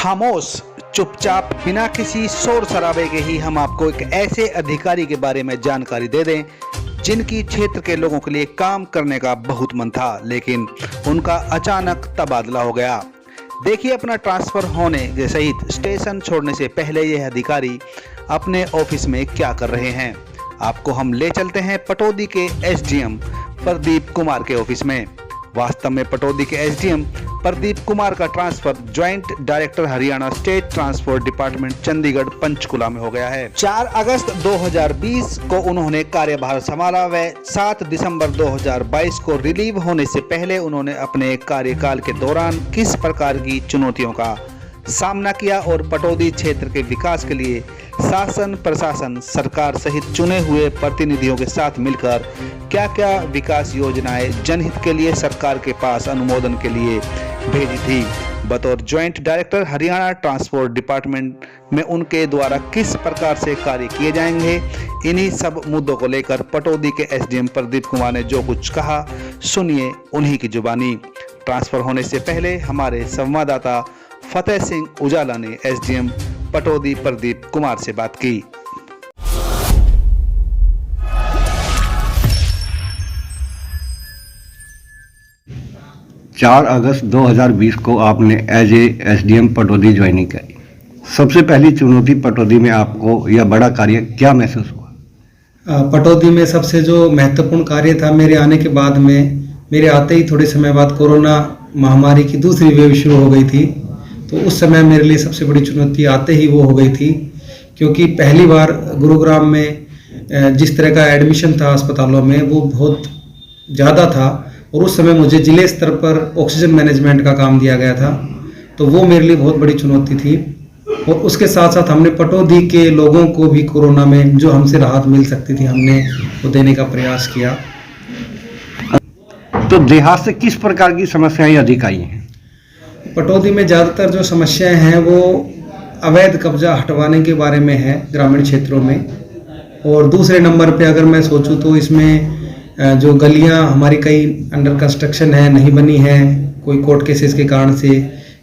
खामोश चुपचाप बिना किसी शोर शराबे के ही हम आपको एक ऐसे अधिकारी के बारे में जानकारी दे दें जिनकी क्षेत्र के लोगों के लिए काम करने का बहुत मन था, लेकिन उनका अचानक तबादला हो गया। देखिए अपना ट्रांसफर होने के सहित स्टेशन छोड़ने से पहले यह अधिकारी अपने ऑफिस में क्या कर रहे हैं। आपको हम ले चलते हैं पटौदी के एसडीएम प्रदीप कुमार के ऑफिस में। वास्तव में पटौदी के एसडीएम प्रदीप कुमार का transfer joint director Haryana state transport department Chandigarh Panchkula में हो गया है। 4 अगस्त 2020 को उन्होंने कार्यभार संभाला व 7 दिसंबर 2022 को रिलीव होने से पहले उन्होंने अपने कार्यकाल के दौरान किस प्रकार की चुनौतियों का सामना किया और पटौदी क्षेत्र के विकास के लिए शासन प्रशासन सरकार सहित चुने हुए प्रतिनिधियों के साथ मिलकर क्या क्या विकास योजनाएं जनहित के लिए सरकार के पास अनुमोदन के लिए भेजी थी। बतौर joint director Haryana transport department में उनके द्वारा किस प्रकार से कार्य किए जाएंगे, इन्हीं सब मुद्दों को लेकर पटौदी के एसडीएम प्रदीप कुमार ने जो कुछ कहा सुनिए उन्हीं की जुबानी। ट्रांसफर होने से पहले हमारे संवाददाता फतेह सिंह उजाला ने एसडीएम पटौदी प्रदीप कुमार से बात की। 4 अगस्त 2020 को आपने as a SDM Pataudi joining करी। सबसे पहली चुनौती पटौदी में आपको यह बड़ा कार्य क्या महसूस हुआ? पटौदी में सबसे जो महत्वपूर्ण कार्य था मेरे आने के बाद में, मेरे आते ही थोड़े समय बाद कोरोना महामारी की दूसरी वेव शुरू हो गई थी। तो उस समय मेरे लिए सबसे बड़ी चुनौती आते ही वो हो गई थी, क्योंकि पहली बार गुरुग्राम में जिस तरह का एडमिशन था अस्पतालों में वो बहुत ज़्यादा था और उस समय मुझे जिले स्तर पर ऑक्सीजन मैनेजमेंट का काम दिया गया था। तो वो मेरे लिए बहुत बड़ी चुनौती थी और उसके साथ साथ हमने पटौदी के लोगों को भी कोरोना में जो हमसे राहत मिल सकती थी हमने वो देने का प्रयास किया। तो देहात से किस प्रकार की समस्याएं अधिक आई हैं? पटौदी में ज़्यादातर जो समस्याएं हैं वो अवैध कब्जा हटवाने के बारे में है ग्रामीण क्षेत्रों में, और दूसरे नंबर पे अगर मैं सोचूं तो इसमें जो गलियां हमारी कई अंडर कंस्ट्रक्शन है, नहीं बनी है कोई कोर्ट केसेस के कारण से,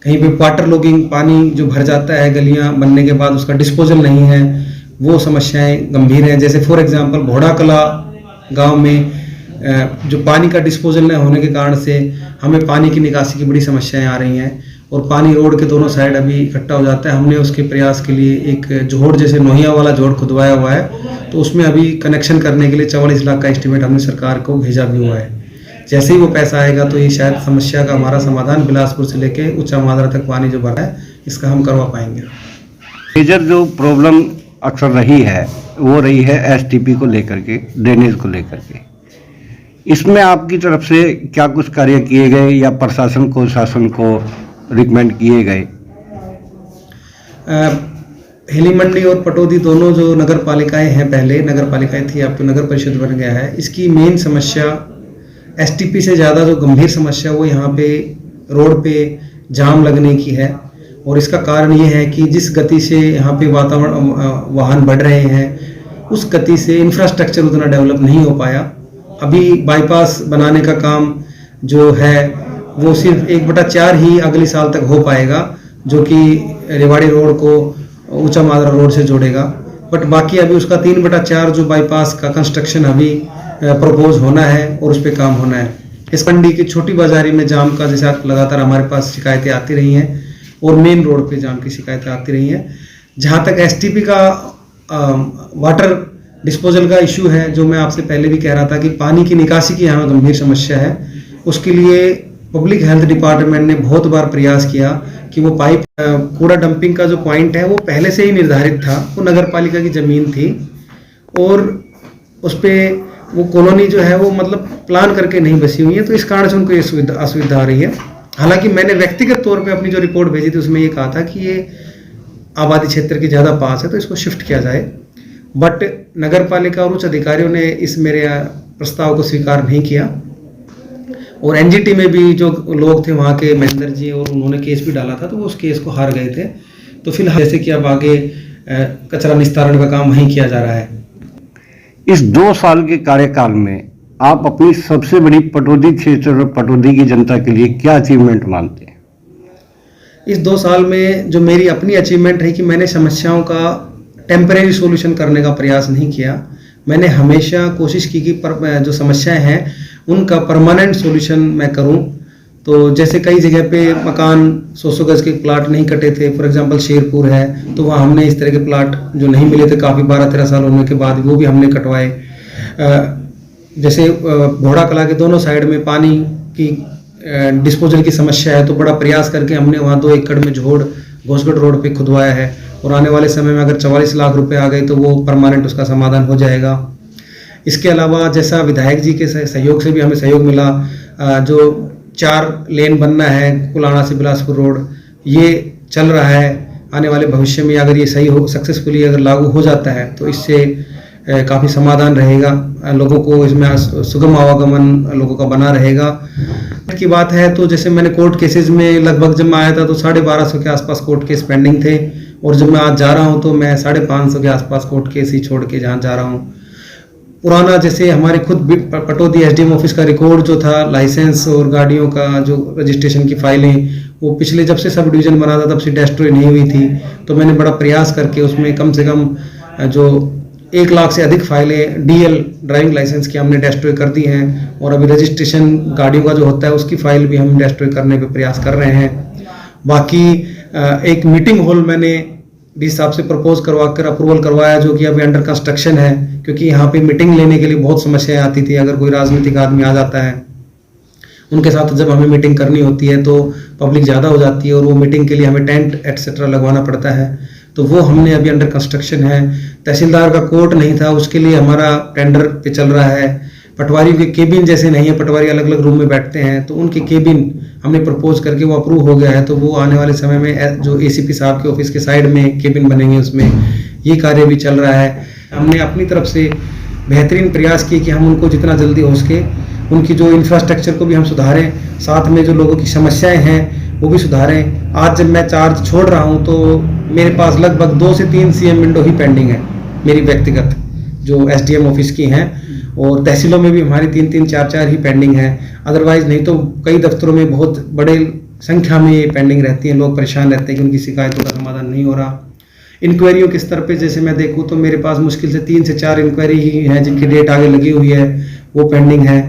कहीं पे वाटर लॉगिंग पानी जो भर जाता है गलियां बनने के बाद उसका डिस्पोजल नहीं है, वो समस्याएं गंभीर हैं। जैसे फॉर एग्जांपल घोड़ाकला गांव में जो पानी का डिस्पोजल न होने के कारण से हमें पानी की निकासी की बड़ी समस्याएं आ रही हैं और पानी रोड के दोनों साइड अभी इकट्ठा हो जाता है। हमने उसके प्रयास के लिए एक जोड़ जैसे नोहिया वाला जोड़ खुदवाया हुआ है, तो उसमें अभी कनेक्शन करने के लिए 44 लाख का एस्टिमेट हमने सरकार को भेजा भी हुआ है। जैसे ही वो पैसा आएगा तो ये शायद समस्या का हमारा समाधान बिलासपुर से लेके उच्च मात्रा तक पानी जो भरा है इसका हम करवा पाएंगे। मेजर जो प्रॉब्लम अक्सर रही है वो रही है एसटीपी को लेकर के, ड्रेनेज को लेकर के। इसमें आपकी तरफ से क्या कुछ कार्य किए गए या प्रशासन को शासन को रिकमेंड किए गए? हिली मंडी और पटौदी दोनों जो नगर पालिकाएँ हैं, पहले नगर पालिकाएँ थी अब तो नगर परिषद बन गया है, इसकी मेन समस्या एसटीपी से ज़्यादा जो गंभीर समस्या वो यहाँ पे रोड पे जाम लगने की है। और इसका कारण ये है कि जिस गति से यहाँ पे वाहन बढ़ रहे हैं उस गति से इंफ्रास्ट्रक्चर उतना डेवलप नहीं हो पाया। अभी बाईपास बनाने का काम जो है वो सिर्फ 1/4 ही अगले साल तक हो पाएगा, जो कि रेवाड़ी रोड को ऊंचा मादरा रोड से जोड़ेगा। बट बाकी अभी उसका 3/4 जो बाईपास का कंस्ट्रक्शन अभी प्रपोज होना है और उस पर काम होना है। इस मंडी की छोटी बाजारी में जाम का जैसा लगातार हमारे पास शिकायतें आती रही हैं और मेन रोड पे जाम की शिकायतें आती रही हैं। जहाँ तक एसटीपी का वाटर डिस्पोजल का इशू है, जो मैं आपसे पहले भी कह रहा था कि पानी की निकासी की यहाँ गंभीर समस्या है, उसके लिए पब्लिक हेल्थ डिपार्टमेंट ने बहुत बार प्रयास किया कि वो पाइप कूड़ा डंपिंग का जो पॉइंट है वो पहले से ही निर्धारित था, वो नगर पालिका की ज़मीन थी और उस पर वो कॉलोनी जो है वो मतलब प्लान करके नहीं बसी हुई है, तो इस कारण से उनको ये असुविधा आ रही है। हालांकि मैंने व्यक्तिगत तौर पे अपनी जो रिपोर्ट भेजी थी उसमें ये कहा था कि ये आबादी क्षेत्र के ज़्यादा पास है तो इसको शिफ्ट किया जाए, बट नगर पालिका और उच्च अधिकारियों ने इस मेरे प्रस्ताव को स्वीकार नहीं किया। और एनजीटी में भी जो लोग थे वहाँ के महेंद्र जी, और उन्होंने केस भी डाला था तो वो उस केस को हार गए थे। तो फिलहाल जैसे कि अब आगे कचरा निस्तारण का काम वहीं किया जा रहा है। इस 2 साल के कार्यकाल में आप अपनी सबसे बड़ी पटौदी क्षेत्र और पटौदी की जनता के लिए क्या अचीवमेंट मानते हैं? इस 2 साल में जो मेरी अपनी अचीवमेंट है कि मैंने समस्याओं का टेम्परेरी सॉल्यूशन करने का प्रयास नहीं किया। मैंने हमेशा कोशिश की कि जो समस्याएं हैं उनका परमानेंट सॉल्यूशन मैं करूं। तो जैसे कई जगह पे मकान 100 गज के प्लाट नहीं कटे थे, फॉर एग्जांपल शेरपुर है, तो वहाँ हमने इस तरह के प्लाट जो नहीं मिले थे काफ़ी 12-13 साल होने के बाद, वो भी हमने कटवाए। जैसे घोड़ा कला के दोनों साइड में पानी की डिस्पोजल की समस्या है, तो बड़ा प्रयास करके हमने वहाँ 2 एकड़ में झोड़ घोसगढ़ रोड पे खुदवाया है, और आने वाले समय में अगर 44 लाख रुपए आ गए तो वो परमानेंट उसका समाधान हो जाएगा। इसके अलावा जैसा विधायक जी के सहयोग से भी हमें सहयोग मिला, जो 4 लेन बनना है कुलाणा से बिलासपुर रोड, ये चल रहा है। आने वाले भविष्य में अगर ये सही हो, सक्सेसफुली अगर लागू हो जाता है तो इससे काफ़ी समाधान रहेगा, लोगों को इसमें सुगम आवागमन लोगों का बना रहेगा। की बात है तो जैसे मैंने कोर्ट केसेस में लगभग जब मैं आया था तो 1250 के आसपास कोर्ट केस पेंडिंग थे, और जब मैं आज जा रहा हूं तो मैं 550 के आसपास कोर्ट केस ही छोड़ के जहाँ जा रहा हूं। पुराना जैसे हमारे खुद पटौदी एसडीएम ऑफिस का रिकॉर्ड जो था लाइसेंस और गाड़ियों का जो रजिस्ट्रेशन की फाइलें, वो पिछले जब से सब डिवीजन बना था तब से डेस्ट्रॉय नहीं हुई थी। तो मैंने बड़ा प्रयास करके उसमें कम से कम जो 1 लाख से अधिक फाइलें डीएल ड्राइविंग लाइसेंस की हमने डेस्ट्रॉय कर दी हैं, और अभी रजिस्ट्रेशन गाड़ियों का जो होता है उसकी फाइल भी हम डेस्ट्रॉय करने पे प्रयास कर रहे हैं। बाकी एक मीटिंग हॉल मैंने डी साहब से प्रपोज करवा कर अप्रूवल करवाया, जो कि अभी अंडर कंस्ट्रक्शन है, क्योंकि यहाँ पे मीटिंग लेने के लिए बहुत समस्याएं आती थी। अगर कोई राजनीतिक आदमी आ जाता है, उनके साथ जब हमें मीटिंग करनी होती है तो पब्लिक ज़्यादा हो जाती है, और वो मीटिंग के लिए हमें टेंट एटसेट्रा लगवाना पड़ता है, तो वो हमने अभी अंडर कंस्ट्रक्शन है। तहसीलदार का कोर्ट नहीं था, उसके लिए हमारा टेंडर पे चल रहा है। पटवारी के केबिन जैसे नहीं है, पटवारी अलग अलग रूम में बैठते हैं, तो उनके केबिन हमने प्रपोज करके वो अप्रूव हो गया है, तो वो आने वाले समय में जो एसीपी साहब के ऑफिस के साइड में केबिन बनेंगे, उसमें ये कार्य भी चल रहा है। हमने अपनी तरफ से बेहतरीन प्रयास किए कि हम उनको जितना जल्दी हो सके उनकी जो इंफ्रास्ट्रक्चर को भी हम सुधारें, साथ में जो लोगों की समस्याएं हैं वो भी सुधारें। आज जब मैं चार्ज छोड़ रहा हूं तो मेरे पास लगभग 2 से 3 सीएम विंडो ही पेंडिंग है मेरी व्यक्तिगत, जो एसडीएम ऑफिस की हैं, और तहसीलों में भी हमारी 3-3, 4-4 ही पेंडिंग है। अदरवाइज नहीं तो कई दफ्तरों में बहुत बड़े संख्या में ये पेंडिंग रहती है। लोग परेशान रहते हैं कि उनकी शिकायतों का समाधान नहीं हो रहा। इंक्वायरियों के स्तर पे जैसे मैं देखूँ तो मेरे पास मुश्किल से 3 से 4 इंक्वायरी ही हैं जिनकी डेट आगे लगी हुई है, वो पेंडिंग है।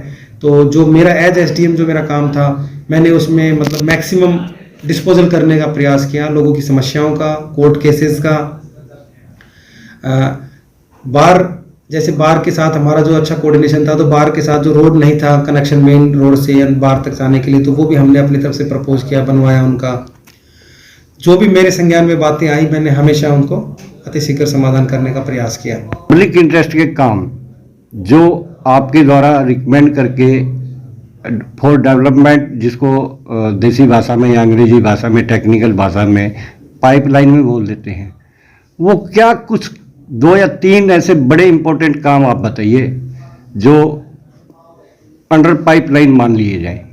तो जो मेरा एज एसडीएम जो मेरा काम था, मैंने उसमें मतलब मैक्सिमम डिस्पोजल करने का प्रयास किया, लोगों की समस्याओं का, कोर्ट केसेस का। बार के साथ हमारा जो अच्छा कोऑर्डिनेशन था, तो बार के साथ जो रोड नहीं था कनेक्शन मेन रोड से या बार तक जाने के लिए, तो वो भी हमने अपनी तरफ से प्रपोज किया, बनवाया उनका। जो भी मेरे संज्ञान में बातें आई, मैंने हमेशा उनको अतिशीघ्र समाधान करने का प्रयास किया। पब्लिक इंटरेस्ट के काम जो आपके द्वारा रिकमेंड करके फॉर डेवलपमेंट, जिसको देसी भाषा में या अंग्रेजी भाषा में, टेक्निकल भाषा में पाइपलाइन में बोल देते हैं, वो क्या कुछ 2 या 3 ऐसे बड़े इंपॉर्टेंट काम आप बताइए जो अंडर पाइपलाइन मान लिए जाए।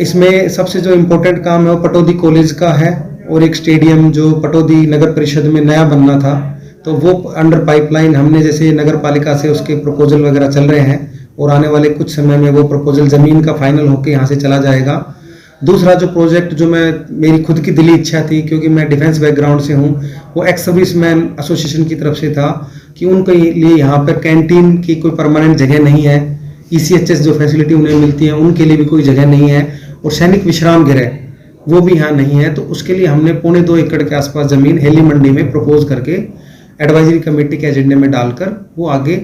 इसमें सबसे जो इम्पोर्टेंट काम है वो पटौदी कॉलेज का है, और एक स्टेडियम जो पटौदी नगर परिषद में नया बनना था, तो वो अंडर पाइपलाइन हमने जैसे नगर पालिका से उसके प्रपोजल वगैरह चल रहे हैं, और आने वाले कुछ समय में वो प्रपोजल ज़मीन का फाइनल होकर यहाँ से चला जाएगा। दूसरा जो प्रोजेक्ट जो मेरी खुद की दिली इच्छा थी, क्योंकि मैं डिफेंस बैकग्राउंड से हूँ, वो एक्स सर्विसमैन एसोसिएशन की तरफ से था कि उनके लिए यहाँ पर कैंटीन की कोई परमानेंट जगह नहीं है, ईसीएचएस जो फैसिलिटी उन्हें मिलती है उनके लिए भी कोई जगह नहीं है, और सैनिक विश्राम गृह वो भी यहाँ नहीं है। तो उसके लिए हमने 2.25 एकड़ के आसपास ज़मीन हेली मंडी में प्रपोज करके एडवाइजरी कमेटी के एजेंडे में डालकर वो आगे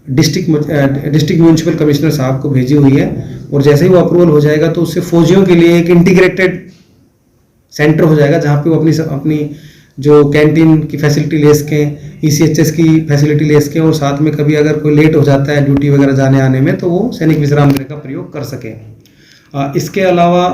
डिस्ट्रिक्ट म्यूनिसिपल कमिश्नर साहब को भेजी हुई है, और जैसे ही वो अप्रूवल हो जाएगा तो उससे फौजियों के लिए एक इंटीग्रेटेड सेंटर हो जाएगा, जहाँ पे वो अपनी जो कैंटीन की फैसिलिटी ले सकें, ईसीएचएस की फैसिलिटी ले सकें, और साथ में कभी अगर कोई लेट हो जाता है ड्यूटी वगैरह जाने आने में तो वो सैनिक विश्राम गृह का प्रयोग कर सकें। इसके अलावा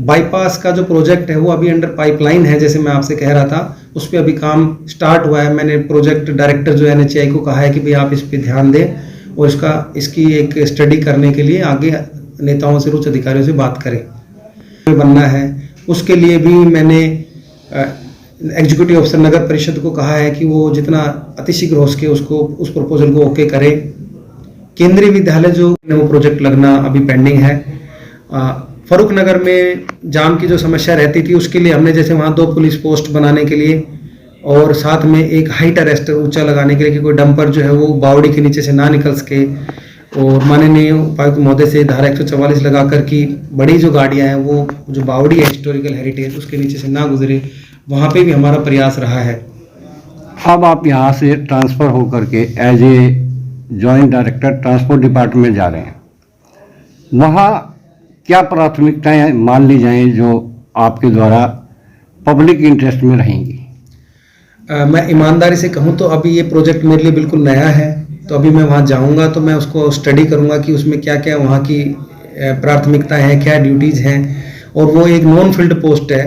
बाईपास का जो प्रोजेक्ट है वो अभी अंडर पाइपलाइन है, जैसे मैं आपसे कह रहा था, उस पर अभी काम स्टार्ट हुआ है। मैंने प्रोजेक्ट डायरेक्टर जो NHAI को कहा है कि भाई आप इस पर ध्यान दें, और इसकी एक स्टडी करने के लिए आगे नेताओं से, उच्च अधिकारियों से बात करें। बनना है उसके लिए भी मैंने एग्जीक्यूटिव अफसर नगर परिषद को कहा है कि वो जितना अतिशीघ्र हो सके उसको उस प्रपोजल को ओके करें। केंद्रीय विद्यालय जो वो प्रोजेक्ट लगना अभी पेंडिंग है। फरूख नगर में जाम की जो समस्या रहती थी उसके लिए हमने जैसे वहाँ 2 पुलिस पोस्ट बनाने के लिए और साथ में एक हाइट अरेस्टर ऊंचा लगाने के लिए कि कोई डंपर जो है वो बावड़ी के नीचे से ना निकल सके, और माननीय उपायुक्त महोदय से धारा 144 लगाकर कि बड़ी जो गाड़ियां हैं वो जो बावड़ी है हिस्टोरिकल हेरिटेज उसके नीचे से ना गुजरे, वहाँ पे भी हमारा प्रयास रहा है। अब आप यहाँ से ट्रांसफ़र होकर के as a joint director transport department जा रहे हैं, वहाँ क्या प्राथमिकताएं मान ली जाएं जो आपके द्वारा पब्लिक इंटरेस्ट में रहेंगी? मैं ईमानदारी से कहूँ तो अभी ये प्रोजेक्ट मेरे लिए बिल्कुल नया है, तो अभी मैं वहाँ जाऊँगा तो मैं उसको स्टडी करूँगा कि उसमें क्या क्या वहाँ की प्राथमिकताएं हैं, क्या ड्यूटीज़ हैं, और वो एक नॉन फील्ड पोस्ट है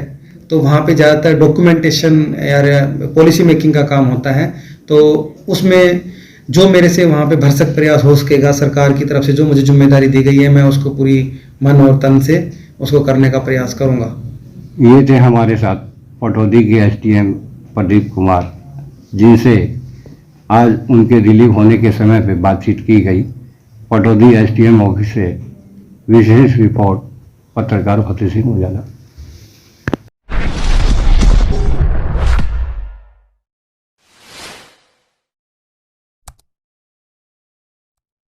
तो वहाँ पे ज़्यादातर डॉक्यूमेंटेशन या पॉलिसी मेकिंग का काम होता है, तो उसमें जो मेरे से वहाँ पे भरसक प्रयास हो सकेगा सरकार की तरफ से जो मुझे जिम्मेदारी दी गई है मैं उसको पूरी मन और तन से उसको करने का प्रयास करूँगा। ये थे हमारे साथ पटौदी के एसडीएम प्रदीप कुमार, जिनसे आज उनके रिलीव होने के समय पे बातचीत की गई। पटौदी एसडीएम ऑफिस से विशेष रिपोर्ट पत्रकार फतेह सिंह उजाला।